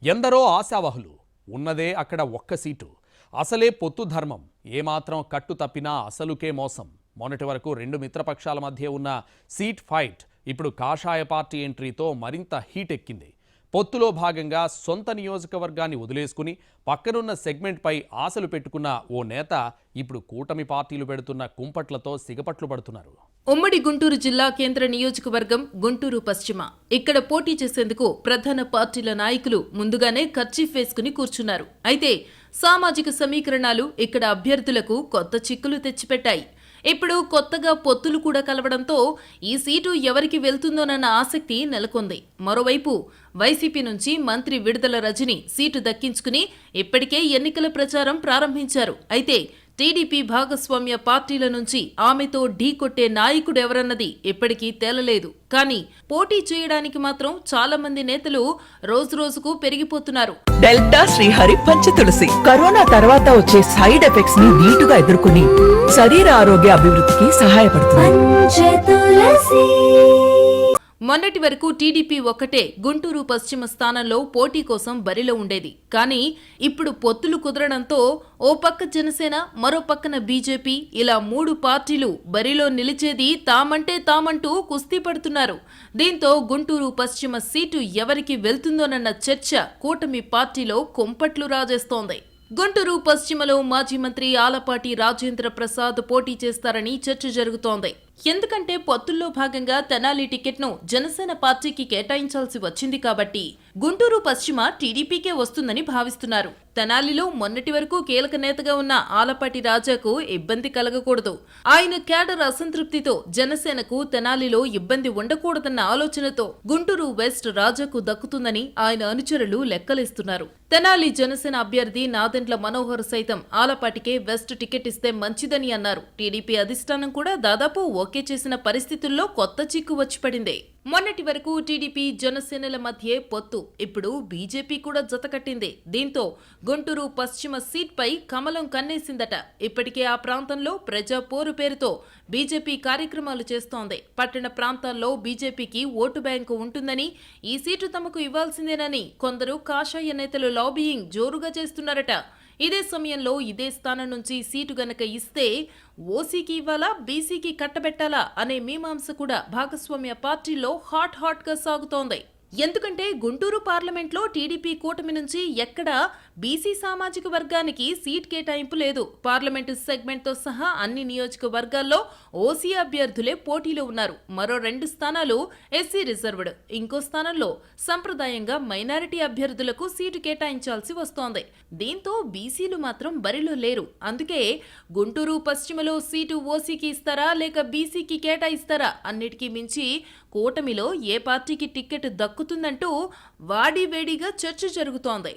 ఎందరో ఆశావహులు ఉన్నదే అక్కడ ఒక్క సీటు. అసలే పొత్తు ధర్మం. ఏమాత్రం కట్టు తప్పినా అసలుకే మోసం. మొన్నటి వరకు రెండు మిత్రపక్షాల మధ్య ఉన్న సీట్ ఫైట్ ఇప్పుడు కాషాయ పార్టీ ఎంట్రీతో మరింత హీట్ ఎక్కింది. పొత్తులో భాగంగా సొంత నియోజకవర్గాన్ని వదిలేసుకుని పక్కనున్న సెగ్మెంట్పై ఆశలు పెట్టుకున్న ఓ నేత ఇప్పుడు కూటమి పార్టీలు పెడుతున్న కుంపట్లతో సిగపట్లు పడుతున్నారు. ఉమ్మడి గుంటూరు జిల్లా కేంద్ర నియోజకవర్గం గుంటూరు పశ్చిమ. ఇక్కడ పోటీ చేసేందుకు ప్రధాన పార్టీల నాయకులు ముందుగానే కర్చీఫ్ వేసుకుని కూర్చున్నారు. అయితే సామాజిక సమీకరణాలు ఇక్కడ అభ్యర్థులకు కొత్త చిక్కులు తెచ్చిపెట్టాయి. ఇప్పుడు కొత్తగా పొత్తులు కూడా కలవడంతో ఈ సీటు ఎవరికి వెళ్తుందోనన్న ఆసక్తి నెలకొంది. మరోవైపు వైసీపీ నుంచి మంత్రి విడుదల రజని సీటు దక్కించుకుని ఇప్పటికే ఎన్నికల ప్రచారం ప్రారంభించారు. అయితే టీడీపీ భాగస్వామ్య పార్టీల నుంచి ఆమెతో ఢీకొట్టే నాయకుడెవరన్నది ఇప్పటికీ తేలలేదు. కానీ పోటీ చేయడానికి మాత్రం చాలా మంది నేతలు రోజురోజుకు పెరిగిపోతున్నారు. డెల్టా శ్రీహరి పంచ తులసి కరోనా తర్వాత వచ్చే సైడ్ ఎఫెక్ట్స్ ని నీటుగా ఎదుర్కొని శరీర ఆరోగ్య అభివృద్ధికి సహాయపడుతుంది. మొన్నటి వరకు టీడీపీ ఒక్కటే గుంటూరు పశ్చిమ స్థానంలో పోటీ కోసం బరిలో ఉండేది. కానీ ఇప్పుడు పొత్తులు కుదరడంతో ఓ పక్క జనసేన, మరో పక్కన బీజేపీ, ఇలా మూడు పార్టీలు బరిలో నిలిచేది తామంటే తామంటూ కుస్తీ పడుతున్నారు. దీంతో గుంటూరు పశ్చిమ సీటు ఎవరికి వెళ్తుందోనన్న చర్చ కూటమి పార్టీలో కుంపట్లు రాజేస్తోంది. గుంటూరు పశ్చిమలో మాజీ మంత్రి ఆలపాటి రాజేంద్ర ప్రసాద్ పోటీ చేస్తారని చర్చ జరుగుతోంది. ఎందుకంటే పొత్తుల్లో భాగంగా తెనాలి టికెట్ను జనసేన పార్టీకి కేటాయించాల్సి వచ్చింది కాబట్టి గుంటూరు పశ్చిమ టీడీపీకే వస్తుందని భావిస్తున్నారు. తెనాలిలో మొన్నటి వరకు కీలక నేతగా ఉన్న ఆలపాటి రాజాకు ఇబ్బంది కలగకూడదు. ఆయన క్యాడర్ అసంతృప్తితో జనసేనకు తెనాలిలో ఇబ్బంది ఉండకూడదన్న ఆలోచనతో గుంటూరు వెస్ట్ రాజాకు దక్కుతుందని ఆయన అనుచరులు లెక్కలేస్తున్నారు. తెనాలి జనసేన అభ్యర్థి నాదెండ్ల మనోహర్ సైతం ఆలపాటికే వెస్ట్ టికెట్ ఇస్తే మంచిదని అన్నారు. టీడీపీ అధిష్టానం కూడా దాదాపు ఓకే చేసిన పరిస్థితుల్లో కొత్త చిక్కు వచ్చిపడింది. మొన్నటి వరకు టీడీపీ జనసేనల మధ్య పొత్తు, ఇప్పుడు బీజేపీ కూడా జతకట్టింది. దీంతో గుంటూరు పశ్చిమ సీట్పై కమలం కన్నేసిందట. ఇప్పటికే ఆ ప్రాంతంలో ప్రజా పోరు పేరుతో బీజేపీ కార్యక్రమాలు చేస్తోంది. పట్టణ ప్రాంతాల్లో బీజేపీకి ఓటు బ్యాంకు ఉంటుందని, ఈ సీటు తమకు ఇవ్వాల్సిందేనని కొందరు కాషాయ నేతలు లాబీయింగ్ జోరుగా చేస్తున్నారట. ఇదే సమయంలో ఇదే స్థానం నుంచి సీటు గనక ఇస్తే ఓసీకి ఇవ్వాలా, బీసీకి కట్టబెట్టాలా అనే మీమాంస కూడా భాగస్వామ్య పార్టీల్లో హాట్ గా సాగుతోంది. ఎందుకంటే గుంటూరు పార్లమెంట్లో టీడీపీ కూటమి నుంచి ఎక్కడా బీసీ సామాజిక వర్గానికి సీట్ కేటాయింపు లేదు. పార్లమెంటు సెగ్మెంట్తో సహా అన్ని నియోజకవర్గాల్లో ఓసీ అభ్యర్థులే పోటీలో ఉన్నారు. మరో 2 స్థానాలు ఎస్సీ రిజర్వ్డ్, ఇంకో స్థానంలో సంప్రదాయంగా మైనారిటీ అభ్యర్థులకు సీటు కేటాయించాల్సి వస్తోంది. దీంతో బీసీలు మాత్రం బరిలో లేరు. అందుకే గుంటూరు పశ్చిమలో సీటు ఓసీకి ఇస్తారా లేక బీసీకి కేటాయిస్తారా అన్నిటికీ మించి కూటమిలో ఏ పార్టీకి టికెట్ దక్కుతుందంటూ వాడివేడిగా చర్చ జరుగుతోంది.